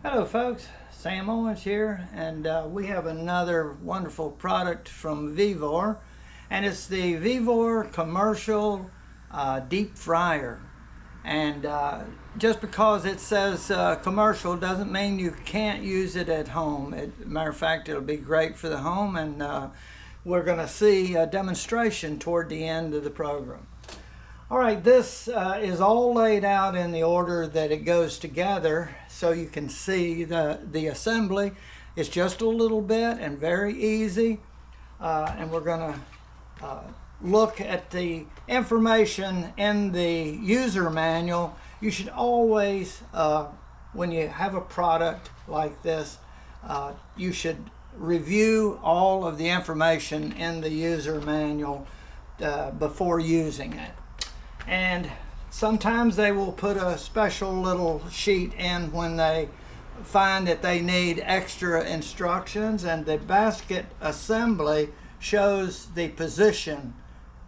Hello folks, Sam Owens here, and we have another wonderful product from VEVOR, and it's the VEVOR commercial deep fryer. And just because it says commercial doesn't mean you can't use it at home. Matter of fact, it'll be great for the home, and we're going to see a demonstration toward the end of the program. All right, this is all laid out in the order that it goes together, so you can see the assembly. It's just a little bit and very easy, and we're going to look at the information in the user manual. You should always, when you have a product like this, you should review all of the information in the user manual before using it. And sometimes they will put a special little sheet in when they find that they need extra instructions, and the basket assembly shows the position,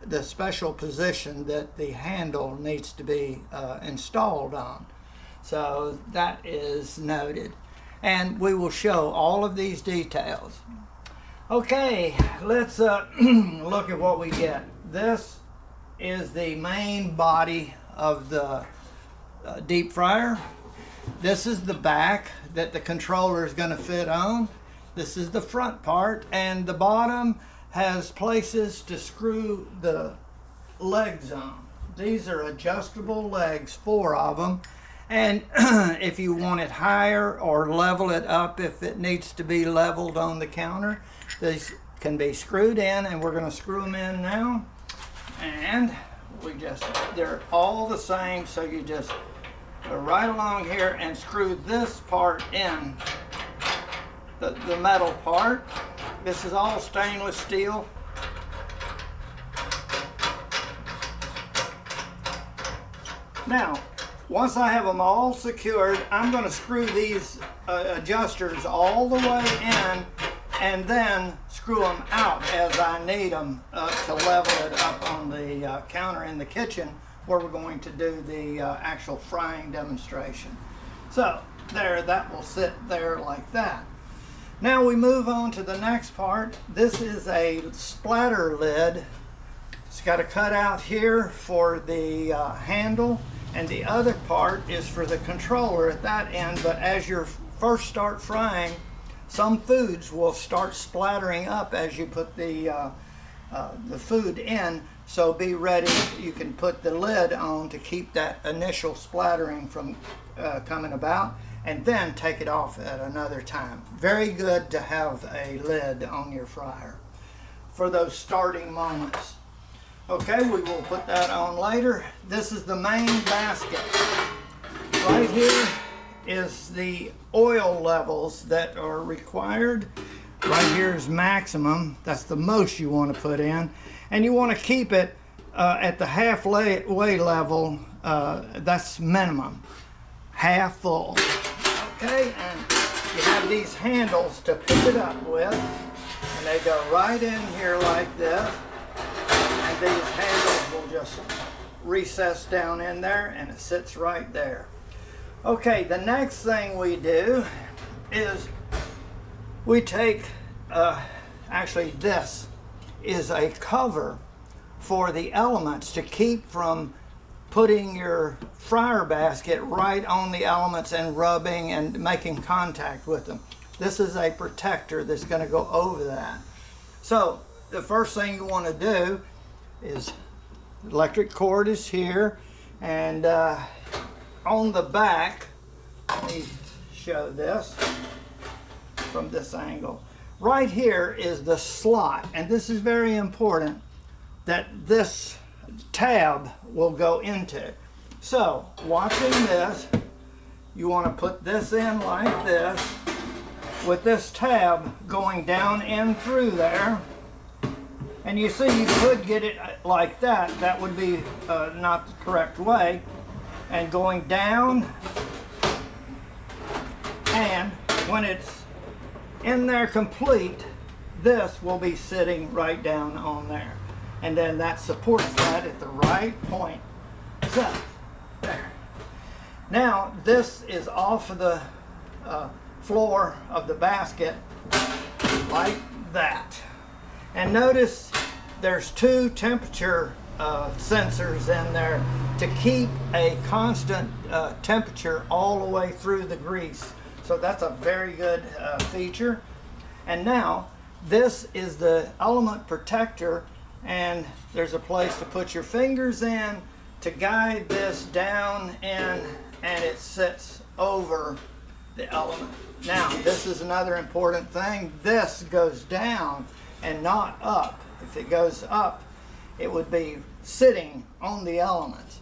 the special position that the handle needs to be installed on. So that is noted, and we will show all of these details. Okay, let's look at what we get. This is the main body of the deep fryer. This is the back that the controller is going to fit on. This is the front part, and the bottom has places to screw the legs on. These are adjustable legs, 4 of them, and if you want it higher or level it up if it needs to be leveled on the counter, these can be screwed in, and we're going to screw them in now. And they're all the same, so you just go right along here and screw this part in, the metal part. This is all stainless steel. Now, once I have them all secured, I'm going to screw these adjusters all the way in, and then screw them out as I need them to level it up on the counter in the kitchen where we're going to do the actual frying demonstration. So there, that will sit there like that. Now we move on to the next part. This is a splatter lid. It's got a cutout here for the handle, and the other part is for the controller at that end. But as you first start frying, some foods will start splattering up as you put the food in, so be ready. You can put the lid on to keep that initial splattering from coming about, and then take it off at another time. Very good to have a lid on your fryer for those starting moments. Okay, we will put that on later. This is the main basket. Right here is the oil levels that are required. Right here is maximum. That's the most you want to put in, and you want to keep it at the halfway level. That's minimum, half full. Okay, and you have these handles to pick it up with, and they go right in here like this, and these handles will just recess down in there, and it sits right there. Okay, the next thing we do is we take, actually this is a cover for the elements to keep from putting your fryer basket right on the elements and rubbing and making contact with them. This is a protector that's going to go over that. So the first thing you want to do is, the electric cord is here, and on the back, let me show this from this angle. Right here is the slot, and this is very important that this tab will go into. So, watching this, you want to put this in like this, with this tab going down in through there. And you see, you could get it like that. That would be not the correct way. And going down, and when it's in there complete, this will be sitting right down on there, and then that supports that at the right point. So there. Now this is off of the floor of the basket like that. And notice there's two temperature sensors in there to keep a constant temperature all the way through the grease. So that's a very good feature. And now this is the element protector, and there's a place to put your fingers in to guide this down in, and it sits over the element. Now this is another important thing. This goes down and not up. If it goes up, it would be sitting on the elements.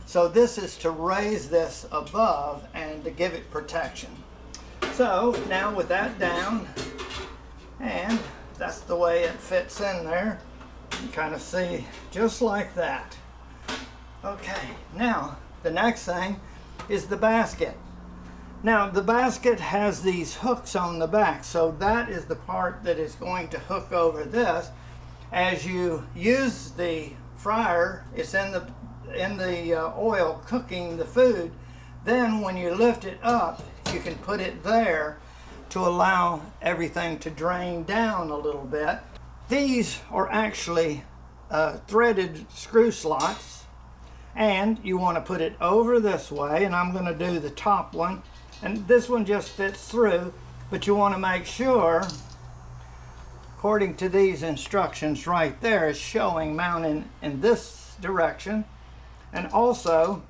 So this is to raise this above and to give it protection. So now with that down, and that's the way it fits in there. You kind of see just like that. Okay, now the next thing is the basket. Now the basket has these hooks on the back, so that is the part that is going to hook over this. As you use the fryer, it's in the oil cooking the food. Then when you lift it up, you can put it there to allow everything to drain down a little bit. These are actually threaded screw slots, and you want to put it over this way, and I'm going to do the top one, and this one just fits through, but you want to make sure, according to these instructions right there, it's showing mounting in this direction, and also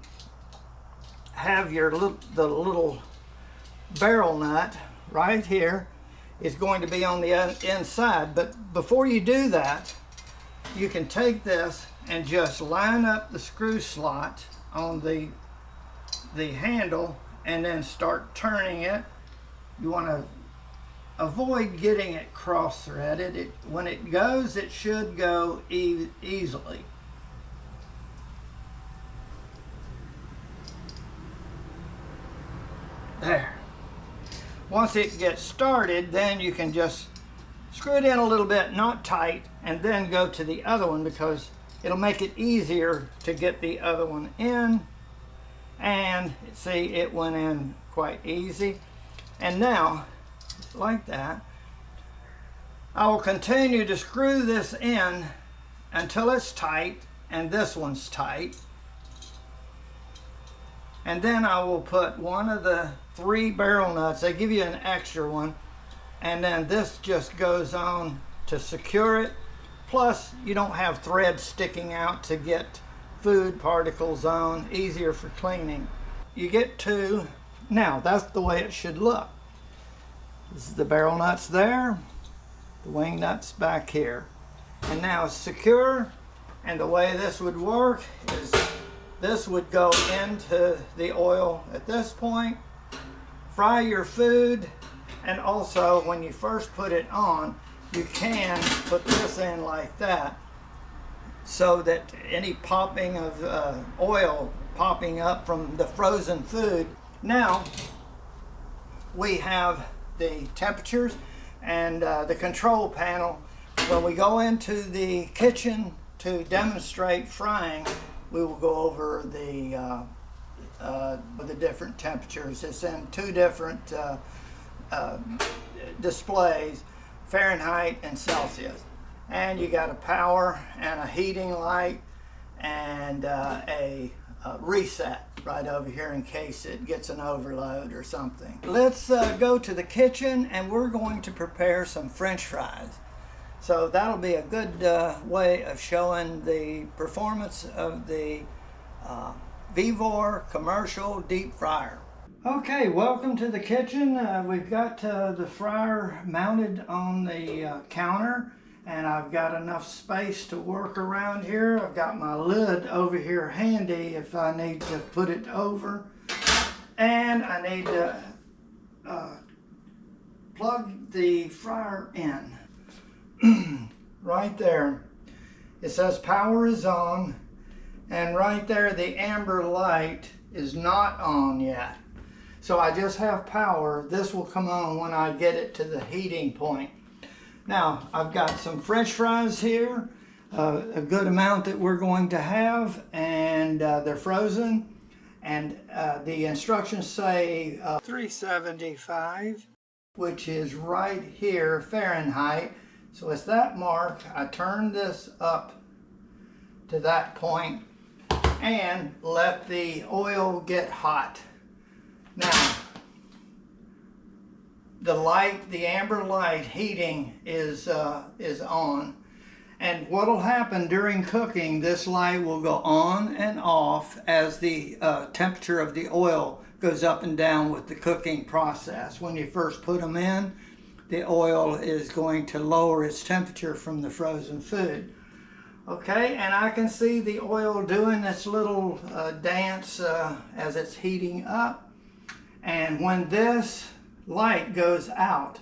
have the little barrel nut right here is going to be on the inside. But before you do that, you can take this and just line up the screw slot on the handle and then start turning it. You want to avoid getting it cross-threaded. When it goes, it should go easily. There. Once it gets started, then you can just screw it in a little bit, not tight, and then go to the other one, because it'll make it easier to get the other one in. And see, it went in quite easy. And now, like that, I will continue to screw this in until it's tight, and this one's tight. And then I will put one of the 3 barrel nuts. They give you an extra one, and then this just goes on to secure it. Plus, you don't have threads sticking out to get food particles on, easier for cleaning. You get 2. Now that's the way it should look. This is the barrel nuts there, the wing nuts back here, and now it's secure. And the way this would work is this would go into the oil at this point, fry your food, and also when you first put it on, you can put this in like that, so that any popping of oil popping up from the frozen food. Now we have the temperatures and the control panel. When we go into the kitchen to demonstrate frying, we will go over the different temperatures. It's in 2 different displays, Fahrenheit and Celsius. And you got a power and a heating light and a reset right over here in case it gets an overload or something. Let's go to the kitchen, and we're going to prepare some French fries. So that'll be a good way of showing the performance of the VEVOR commercial deep fryer. Okay, welcome to the kitchen. We've got the fryer mounted on the counter, and I've got enough space to work around here. I've got my lid over here handy if I need to put it over, and I need to plug the fryer in. Right there it says power is on, and right there the amber light is not on yet. So I just have power. This will come on when I get it to the heating point. Now I've got some French fries here, a good amount that we're going to have, and they're frozen. And the instructions say 375, which is right here, Fahrenheit. So it's that mark. I turn this up to that point and let the oil get hot. Now, the light, the amber light heating is on. And what will happen during cooking, this light will go on and off as the temperature of the oil goes up and down with the cooking process. When you first put them in, the oil is going to lower its temperature from the frozen food. Okay, and I can see the oil doing this little dance as it's heating up. And when this light goes out,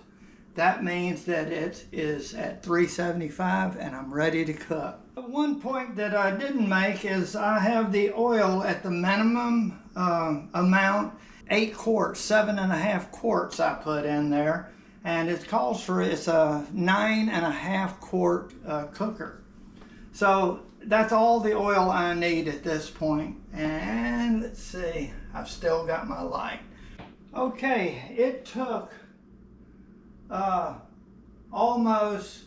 that means that it is at 375 and I'm ready to cook. One point that I didn't make is I have the oil at the minimum amount, 8 quarts, 7.5 quarts I put in there. And it calls for, it's a 9.5 quart cooker. So that's all the oil I need at this point. And let's see, I've still got my light. Okay, it took almost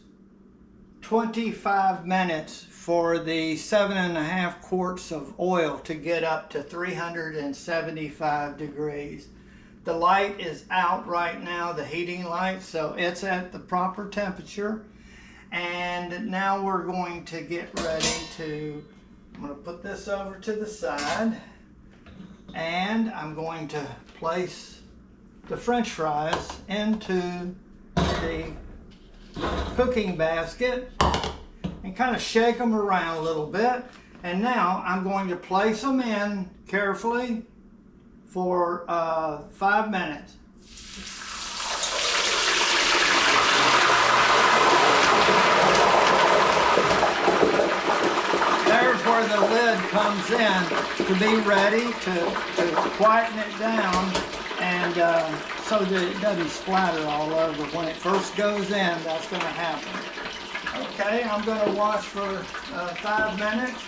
25 minutes for the 7.5 quarts of oil to get up to 375 degrees. The light is out right now, the heating light, so it's at the proper temperature. And now we're going to get ready to, I'm going to put this over to the side, and I'm going to place the French fries into the cooking basket and kind of shake them around a little bit. And now I'm going to place them in carefully for 5 minutes. There's where the lid comes in to be ready to quieten it down, and so that it doesn't splatter all over. When it first goes in, that's going to happen. Okay, I'm going to watch for 5 minutes,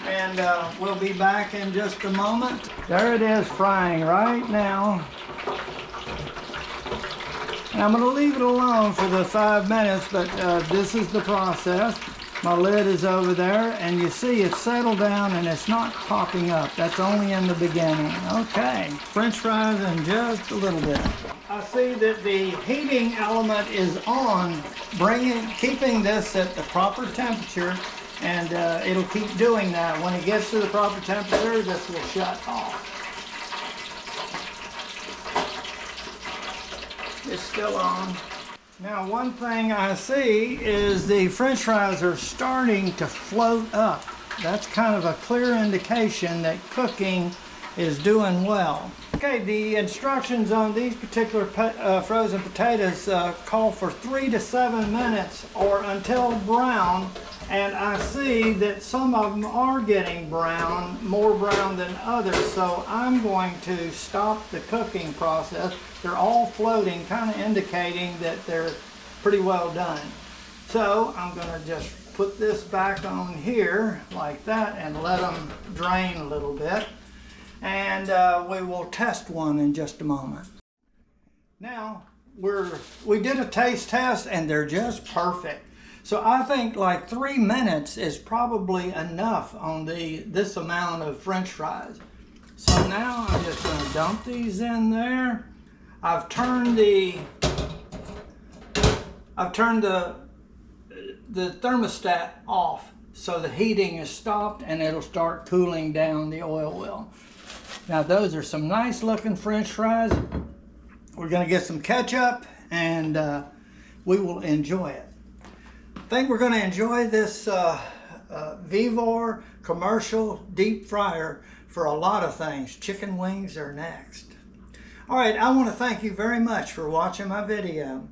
and we'll be back in just a moment. There it is, frying right now. And I'm going to leave it alone for the 5 minutes, but this is the process. My lid is over there, and you see it's settled down and it's not popping up. That's only in the beginning. Okay, French fries in just a little bit. I see that the heating element is on, keeping this at the proper temperature, and it'll keep doing that. When it gets to the proper temperature, this will shut off. It's still on. Now, one thing I see is the French fries are starting to float up. That's kind of a clear indication that cooking is doing well. Okay, the instructions on these particular frozen potatoes call for 3 to 7 minutes or until brown, and I see that some of them are getting brown, more brown than others, so I'm going to stop the cooking process. They're all floating, kind of indicating that they're pretty well done. So I'm going to just put this back on here like that and let them drain a little bit. And we will test one in just a moment. Now, we did a taste test and they're just perfect. So I think like 3 minutes is probably enough on this amount of French fries. So now I'm just going to dump these in there. I've turned the thermostat off, so the heating is stopped and it'll start cooling down, the oil will. Now those are some nice looking French fries. We're going to get some ketchup and we will enjoy it. I think we're going to enjoy this VEVOR commercial deep fryer for a lot of things. Chicken wings are next. All right, I want to thank you very much for watching my video.